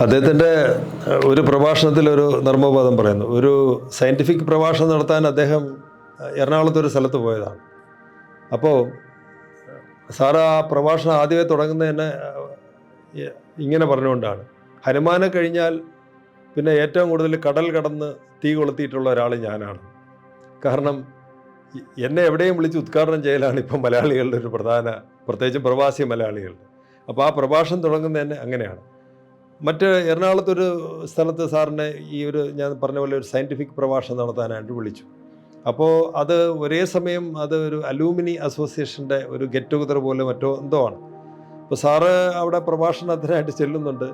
അദ്ദേഹത്തിൻ്റെ ഒരു പ്രഭാഷണത്തിൽ ഒരു നർമ്മപദം പറയുന്നു. ഒരു സയൻറ്റിഫിക് പ്രഭാഷണം നടത്താൻ അദ്ദേഹം എറണാകുളത്തൊരു സ്ഥലത്ത് പോയതാണ്. അപ്പോൾ സാറ് ആ പ്രഭാഷണം ആദ്യമേ തുടങ്ങുന്നത് തന്നെ ഇങ്ങനെ പറഞ്ഞുകൊണ്ടാണ്: ഹനുമാനെ കഴിഞ്ഞാൽ പിന്നെ ഏറ്റവും കൂടുതൽ കടൽ കടന്ന് തീ കൊളുത്തിയിട്ടുള്ള ഒരാൾ ഞാനാണ്. കാരണം എന്നെ എവിടെയും വിളിച്ച് ഉദ്ഘാടനം ചെയ്യലാണ് ഇപ്പം മലയാളികളുടെ ഒരു പ്രത്യേകിച്ച് പ്രവാസി മലയാളികളുടെ. അപ്പോൾ ആ പ്രഭാഷണം തുടങ്ങുന്നത് തന്നെ അങ്ങനെയാണ്. മറ്റ് എറണാകുളത്തൊരു സ്ഥലത്ത് സാറിനെ ഞാൻ പറഞ്ഞ പോലെ ഒരു സയൻറ്റിഫിക് പ്രഭാഷണം നടത്താനായിട്ട് വിളിച്ചു. അപ്പോൾ അത് ഒരേ സമയം അത് ഒരു അലൂമിനി അസോസിയേഷൻ്റെ ഒരു ഗെറ്റ് ടുഗദർ പോലെ മറ്റോ എന്തോ ആണ്. അപ്പോൾ സാറ് അവിടെ പ്രഭാഷണത്തിനായിട്ട് ചെല്ലുന്നുണ്ട്.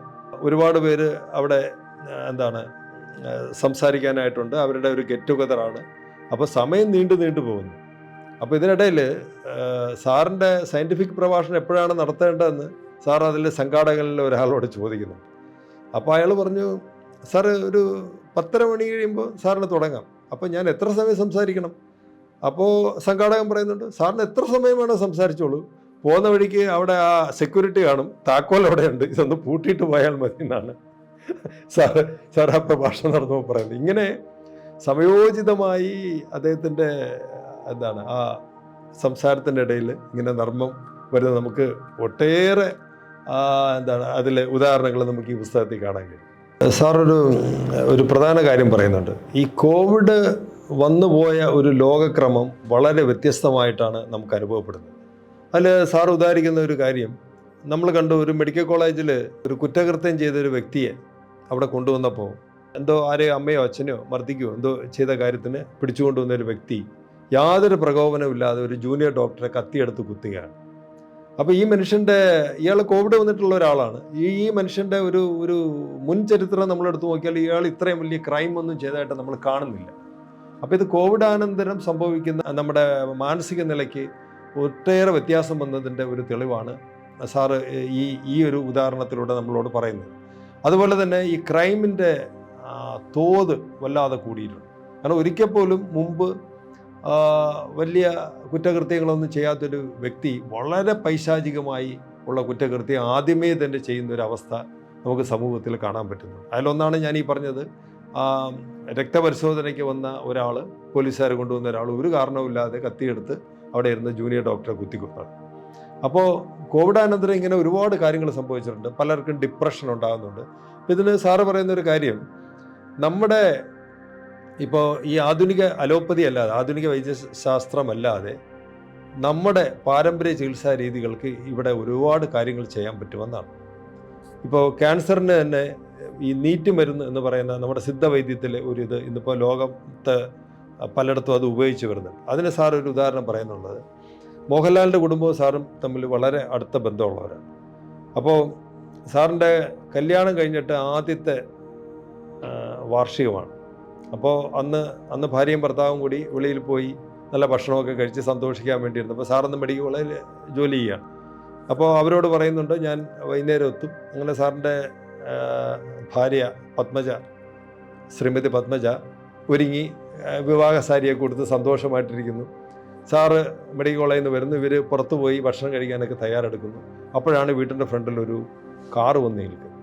ഒരുപാട് പേര് അവിടെ സംസാരിക്കാനായിട്ടുണ്ട്. അവരുടെ ഒരു ഗെറ്റ് ടുഗദറാണ്. അപ്പോൾ സമയം നീണ്ടു പോകുന്നു. അപ്പോൾ ഇതിനിടയിൽ സാറിൻ്റെ സയൻറ്റിഫിക് പ്രഭാഷണം എപ്പോഴാണ് നടത്തേണ്ടതെന്ന് സാർ അതിൽ സംഘാടകരിൽ ഒരാളോട് ചോദിക്കുന്നു. അപ്പോൾ അയാൾ പറഞ്ഞു, സാറ് ഒരു 10:30 മണി കഴിയുമ്പോൾ സാറിന് തുടങ്ങാം. അപ്പോൾ ഞാൻ എത്ര സമയം സംസാരിക്കണം? അപ്പോൾ സംഘാടകൻ പറയുന്നുണ്ട്, സാറിന് എത്ര സമയം വേണോ സംസാരിച്ചോളൂ. പോകുന്ന വഴിക്ക് അവിടെ ആ സെക്യൂരിറ്റി കാണും, താക്കോൽ അവിടെയുണ്ട്, ഇതൊന്ന് പൂട്ടിയിട്ട് പോയാൽ മതി എന്നാണ് സാർ ആ പ്രഭാഷണം നടന്നപ്പോൾ പറയുന്നത്. ഇങ്ങനെ സമയോചിതമായി അദ്ദേഹത്തിൻ്റെ ആ സംസാരത്തിൻ്റെ ഇടയിൽ ഇങ്ങനെ നർമ്മം വരുന്ന നമുക്ക് ഒട്ടേറെ അതിലെ ഉദാഹരണങ്ങൾ നമുക്ക് ഈ പുസ്തകത്തിൽ കാണാൻ കഴിയും. സാർ ഒരു പ്രധാന കാര്യം പറയുന്നുണ്ട്. ഈ കോവിഡ് വന്നുപോയ ഒരു ലോകക്രമം വളരെ വ്യത്യസ്തമായിട്ടാണ് നമുക്ക് അനുഭവപ്പെടുന്നത്. അതിൽ സാർ ഉദാഹരിക്കുന്ന ഒരു കാര്യം നമ്മൾ കണ്ടു. ഒരു മെഡിക്കൽ കോളേജിൽ ഒരു കുറ്റകൃത്യം ചെയ്തൊരു വ്യക്തിയെ അവിടെ കൊണ്ടുവന്നപ്പോൾ ആരെയോ അമ്മയോ അച്ഛനെയോ മർദ്ദിക്കുകയോ ചെയ്ത കാര്യത്തിന് പിടിച്ചുകൊണ്ടുവന്ന ഒരു വ്യക്തി യാതൊരു പ്രകോപനമില്ലാതെ ഒരു ജൂനിയർ ഡോക്ടറെ കത്തിയെടുത്ത് കുത്തുകയാണ്. അപ്പോൾ ഈ മനുഷ്യൻ്റെ ഇയാൾ കോവിഡ് വന്നിട്ടുള്ള ഒരാളാണ്. ഈ മനുഷ്യൻ്റെ ഒരു മുൻ ചരിത്രം നമ്മളെടുത്ത് നോക്കിയാൽ ഇയാൾ ഇത്രയും വലിയ ക്രൈം ഒന്നും ചെയ്തതായിട്ട് നമ്മൾ കാണുന്നില്ല. അപ്പോൾ ഇത് കോവിഡാനന്തരം സംഭവിക്കുന്ന നമ്മുടെ മാനസിക നിലയ്ക്ക് ഒട്ടേറെ വ്യത്യാസം വന്നതിൻ്റെ ഒരു തെളിവാണ് സാറ് ഈ ഒരു ഉദാഹരണത്തിലൂടെ നമ്മളോട് പറയുന്നത്. അതുപോലെ തന്നെ ഈ ക്രൈമിൻ്റെ തോത് വല്ലാതെ കൂടിയിട്ടുണ്ട്. കാരണം ഒരിക്കൽ പോലും മുമ്പ് വലിയ കുറ്റകൃത്യങ്ങളൊന്നും ചെയ്യാത്തൊരു വ്യക്തി വളരെ പൈശാചികമായി ഉള്ള കുറ്റകൃത്യം ആദ്യമേ തന്നെ ചെയ്യുന്നൊരവസ്ഥ നമുക്ക് സമൂഹത്തിൽ കാണാൻ പറ്റുന്നു. അതിലൊന്നാണ് ഞാൻ ഈ പറഞ്ഞത്, രക്തപരിശോധനയ്ക്ക് വന്ന ഒരാൾ, പോലീസുകാർ കൊണ്ടുവന്ന ഒരാൾ ഒരു കാരണവുമില്ലാതെ കത്തിയെടുത്ത് അവിടെ ഇരുന്ന് ജൂനിയർ ഡോക്ടറെ കുത്തിക്കൊന്നത്. അപ്പോൾ കോവിഡാനന്തരം ഇങ്ങനെ ഒരുപാട് കാര്യങ്ങൾ സംഭവിച്ചിട്ടുണ്ട്. പലർക്കും ഡിപ്രഷൻ ഉണ്ടാകുന്നുണ്ട്. ഇതിന് സാറ് പറയുന്നൊരു കാര്യം, നമ്മുടെ ഇപ്പോൾ ഈ ആധുനിക അലോപ്പതി അല്ലാതെ, ആധുനിക വൈദ്യശാസ്ത്രമല്ലാതെ നമ്മുടെ പാരമ്പര്യ ചികിത്സാ രീതികൾക്ക് ഇവിടെ ഒരുപാട് കാര്യങ്ങൾ ചെയ്യാൻ പറ്റുമെന്നാണ്. ഇപ്പോൾ ക്യാൻസറിന് തന്നെ ഈ നീറ്റ് മരുന്ന് എന്ന് പറയുന്ന നമ്മുടെ സിദ്ധവൈദ്യത്തിലെ ഇന്നിപ്പോൾ ലോകത്ത് പലയിടത്തും അത് ഉപയോഗിച്ച് വരുന്നുണ്ട്. അതിന് സാർ ഒരു ഉദാഹരണം പറയുന്നുള്ളത്, മോഹൻലാലിൻ്റെ കുടുംബവും സാറും തമ്മിൽ വളരെ അടുത്ത ബന്ധമുള്ളവരാണ്. അപ്പോൾ സാറിൻ്റെ കല്യാണം കഴിഞ്ഞിട്ട് ആദ്യത്തെ വാർഷികമാണ്. അപ്പോൾ അന്ന് ഭാര്യയും ഭർത്താവും കൂടി വെളിയിൽ പോയി നല്ല ഭക്ഷണമൊക്കെ കഴിച്ച് സന്തോഷിക്കാൻ വേണ്ടിയിരുന്നു. അപ്പോൾ സാറൊന്ന് മെഡിക്കൽ കോളേജിൽ ജോലി ചെയ്യുകയാണ്. അപ്പോൾ അവരോട് പറയുന്നുണ്ട്, ഞാൻ വൈകുന്നേരം എത്തും. അങ്ങനെ സാറിൻ്റെ ഭാര്യ ശ്രീമതി പത്മജ ഒരുങ്ങി വിവാഹ സാരിയൊക്കെ കൊടുത്ത് സന്തോഷമായിട്ടിരിക്കുന്നു. സാറ് മെഡിക്കൽ കോളേജിൽ നിന്ന് വരുന്നു. ഇവർ പുറത്തു പോയി ഭക്ഷണം കഴിക്കാനൊക്കെ തയ്യാറെടുക്കുന്നു. അപ്പോഴാണ് വീട്ടിൻ്റെ ഫ്രണ്ടിൽ ഒരു കാറ് വന്ന് നിൽക്കുന്നത്.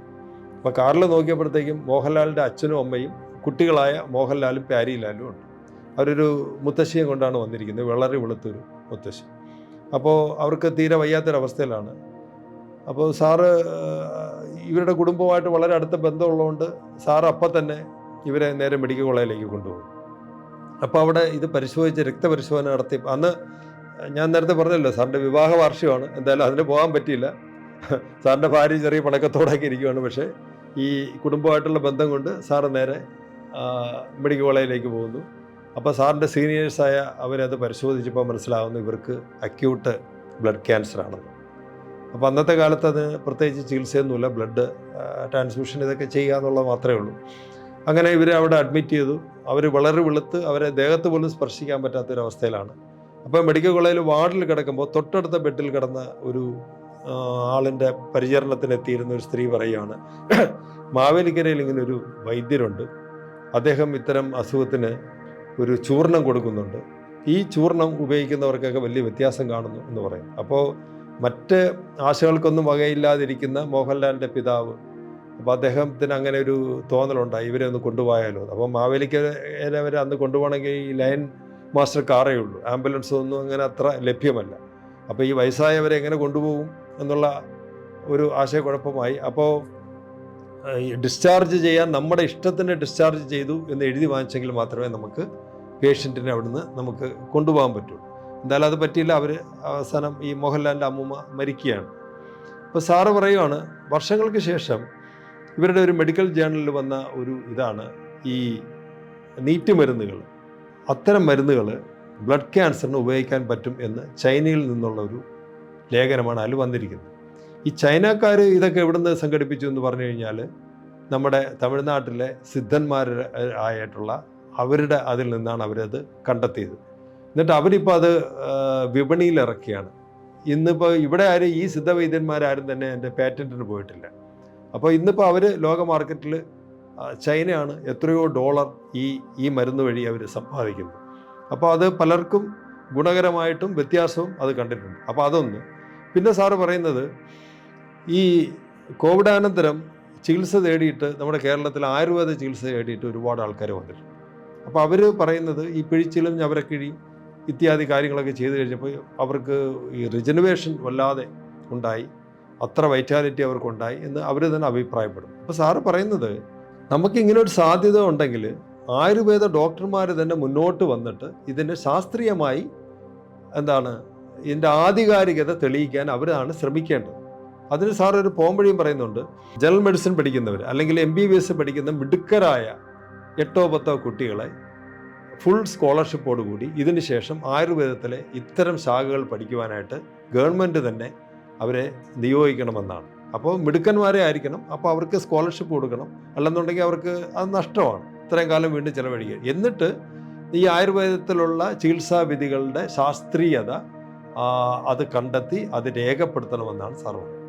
അപ്പോൾ കാറിൽ നോക്കിയപ്പോഴത്തേക്കും മോഹൻലാലിൻ്റെ അച്ഛനും അമ്മയും കുട്ടികളായ മോഹൻലാലും പ്യാരിലാലും ഉണ്ട്. അവരൊരു മുത്തശ്ശിയും കൊണ്ടാണ് വന്നിരിക്കുന്നത്, വളരെ വെളുത്തൊരു മുത്തശ്ശി. അപ്പോൾ അവർക്ക് തീരെ വയ്യാത്തൊരവസ്ഥയിലാണ്. അപ്പോൾ സാറ് ഇവരുടെ കുടുംബമായിട്ട് വളരെ അടുത്ത ബന്ധമുള്ളതുകൊണ്ട് സാറ് അപ്പം തന്നെ ഇവരെ നേരെ മെഡിക്കൽ കോളേജിലേക്ക് കൊണ്ടുപോകും. അപ്പോൾ അവിടെ ഇത് പരിശോധിച്ച് രക്തപരിശോധന നടത്തി. അന്ന് ഞാൻ നേരത്തെ പറഞ്ഞല്ലോ, സാറിൻ്റെ വിവാഹ വാർഷികമാണ്. എന്തായാലും അതിന് പോകാൻ പറ്റിയില്ല. സാറിൻ്റെ ഭാര്യ ചെറിയ പണക്കത്തോടൊക്കെ ഇരിക്കുകയാണ്. പക്ഷേ ഈ കുടുംബമായിട്ടുള്ള ബന്ധം കൊണ്ട് സാറ് നേരെ മെഡിക്കൽ കോളേജിലേക്ക് പോകുന്നു. അപ്പോൾ സാറിൻ്റെ സീനിയേഴ്സായ അവരത് പരിശോധിച്ചപ്പോൾ മനസ്സിലാവുന്നു ഇവർക്ക് അക്യൂട്ട് ബ്ലഡ് ക്യാൻസർ ആണെന്ന്. അപ്പോൾ അന്നത്തെ കാലത്ത് അത് പ്രത്യേകിച്ച് ചികിത്സയൊന്നുമില്ല, ബ്ലഡ് ട്രാൻസ്ഫ്യൂഷൻ ഇതൊക്കെ ചെയ്യുക എന്നുള്ളത് മാത്രമേ ഉള്ളൂ. അങ്ങനെ ഇവരെ അവിടെ അഡ്മിറ്റ് ചെയ്തു. അവർ വളരെ വെളുത്ത് അവരെ ദേഹത്ത് പോലും സ്പർശിക്കാൻ പറ്റാത്തൊരവസ്ഥയിലാണ്. അപ്പോൾ മെഡിക്കൽ കോളേജിൽ വാർഡിൽ കിടക്കുമ്പോൾ തൊട്ടടുത്ത ബെഡിൽ കിടന്ന ഒരു ആളിൻ്റെ പരിചരണത്തിനെത്തിയിരുന്ന ഒരു സ്ത്രീ പറയുകയാണ്, മാവേലിക്കരയിൽ ഇങ്ങനെ ഒരു വൈദ്യരുണ്ട്, അദ്ദേഹം ഇത്തരം അസുഖത്തിന് ഒരു ചൂർണം കൊടുക്കുന്നുണ്ട്, ഈ ചൂർണം ഉപയോഗിക്കുന്നവർക്കൊക്കെ വലിയ വ്യത്യാസം കാണുന്നു എന്ന് പറയും. അപ്പോൾ മറ്റ് ആശകൾക്കൊന്നും വകയില്ലാതിരിക്കുന്ന മോഹൻലാലിൻ്റെ പിതാവ് അപ്പോൾ അദ്ദേഹത്തിന് അങ്ങനെ ഒരു തോന്നലുണ്ടായി, ഇവരെ ഒന്ന് കൊണ്ടുപോയാലോ. അപ്പം മാവേലിക്ക് അവരെ അന്ന് കൊണ്ടുപോകണമെങ്കിൽ ഈ ലൈൻ മാസ്റ്റർ കാറേ ഉള്ളൂ, ആംബുലൻസ് ഒന്നും അങ്ങനെ അത്ര ലഭ്യമല്ല. അപ്പോൾ ഈ വയസ്സായവരെ എങ്ങനെ കൊണ്ടുപോകും എന്നുള്ള ഒരു ആശയക്കുഴപ്പമായി. അപ്പോൾ ഡിസ്ചാർജ് ചെയ്യാൻ നമ്മുടെ ഇഷ്ടത്തിന് ഡിസ്ചാർജ് ചെയ്തു എന്ന് എഴുതി വാങ്ങിച്ചെങ്കിൽ മാത്രമേ നമുക്ക് പേഷ്യൻറ്റിനെ അവിടുന്ന് നമുക്ക് കൊണ്ടുപോകാൻ പറ്റുള്ളൂ. എന്തായാലും അത് പറ്റിയില്ല. അവർ അവസാനം ഈ മോഹൻലാലിൻ്റെ അമ്മൂമ്മ മരിക്കുകയാണ്. അപ്പോൾ സാറ് പറയുവാണ്, വർഷങ്ങൾക്ക് ശേഷം ഇവരുടെ ഒരു മെഡിക്കൽ ജേർണലിൽ വന്ന ഒരു ഇതാണ് ഈ നീറ്റ് മരുന്നുകൾ, അത്തരം മരുന്നുകൾ ബ്ലഡ് ക്യാൻസറിന് ഉപയോഗിക്കാൻ പറ്റും എന്ന് ചൈനയിൽ നിന്നുള്ള ഒരു ലേഖനമാണ് അതിൽ വന്നിരിക്കുന്നത്. ഈ ചൈനക്കാർ ഇതൊക്കെ എവിടുന്ന് സംഘടിപ്പിച്ചു എന്ന് പറഞ്ഞു കഴിഞ്ഞാൽ നമ്മുടെ തമിഴ്നാട്ടിലെ സിദ്ധന്മാർ ആയിട്ടുള്ള അവരുടെ അതിൽ നിന്നാണ് അവരത് കണ്ടെത്തിയത്. എന്നിട്ട് അവരിപ്പോൾ അത് വിപണിയിൽ ഇറക്കിയാണ്. ഇന്നിപ്പോൾ ഇവിടെ ആരും ഈ സിദ്ധവൈദ്യന്മാരാരും തന്നെ എൻ്റെ പാറ്റൻറ്റിന് പോയിട്ടില്ല. അപ്പോൾ ഇന്നിപ്പോൾ അവർ ലോക മാർക്കറ്റിൽ ചൈനയാണ് എത്രയോ ഡോളർ ഈ മരുന്ന് വഴി അവർ സമ്പാദിക്കുന്നത്. അപ്പോൾ അത് പലർക്കും ഗുണകരമായിട്ടും വ്യത്യാസവും അത് കണ്ടിട്ടുണ്ട്. അപ്പോൾ അതൊന്ന്. പിന്നെ സാറ് പറയുന്നത്, ഈ കോവിഡാനന്തരം ചികിത്സ തേടിയിട്ട് നമ്മുടെ കേരളത്തിൽ ആയുർവേദ ചികിത്സ തേടിയിട്ട് ഒരുപാട് ആൾക്കാർ വന്നിട്ടുണ്ട്. അപ്പോൾ അവർ പറയുന്നത് ഈ പിഴിച്ചിലും ഞവരക്കിഴിയും ഇത്യാദി കാര്യങ്ങളൊക്കെ ചെയ്തു കഴിഞ്ഞപ്പോൾ അവർക്ക് ഈ റിജനുവേഷൻ വല്ലാതെ ഉണ്ടായി, അത്ര വൈറ്റാലിറ്റി അവർക്കുണ്ടായി എന്ന് അവർ തന്നെ അഭിപ്രായപ്പെടും. അപ്പോൾ സാറ് പറയുന്നത്, നമുക്കിങ്ങനെ ഒരു സാധ്യത ഉണ്ടെങ്കിൽ ആയുർവേദ ഡോക്ടർമാർ തന്നെ മുന്നോട്ട് വന്നിട്ട് ഇതിൻ്റെ ശാസ്ത്രീയമായി ഇതിൻ്റെ ആധികാരികത തെളിയിക്കാൻ അവരാണ് ശ്രമിക്കേണ്ടത്. അതിന് സാർ ഒരു പോംവഴിയും പറയുന്നുണ്ട്. ജനറൽ മെഡിസിൻ പഠിക്കുന്നവർ അല്ലെങ്കിൽ MBBS പഠിക്കുന്ന മിടുക്കരായ 8-10 കുട്ടികളെ ഫുൾ സ്കോളർഷിപ്പോടുകൂടി ഇതിന് ശേഷം ആയുർവേദത്തിലെ ഇത്തരം ശാഖകൾ പഠിക്കുവാനായിട്ട് ഗവൺമെൻറ് തന്നെ അവരെ നിയോഗിക്കണമെന്നാണ്. അപ്പോൾ മിടുക്കന്മാരെ ആയിരിക്കണം. അപ്പോൾ അവർക്ക് സ്കോളർഷിപ്പ് കൊടുക്കണം, അല്ലെന്നുണ്ടെങ്കിൽ അവർക്ക് അത് നഷ്ടമാണ് ഇത്രയും കാലം വീണ്ടും ചിലവഴിക്കുക. എന്നിട്ട് ഈ ആയുർവേദത്തിലുള്ള ചികിത്സാ വിധികളുടെ ശാസ്ത്രീയത അത് കണ്ടെത്തി അത് രേഖപ്പെടുത്തണമെന്നാണ് സാർ പറയുന്നത്.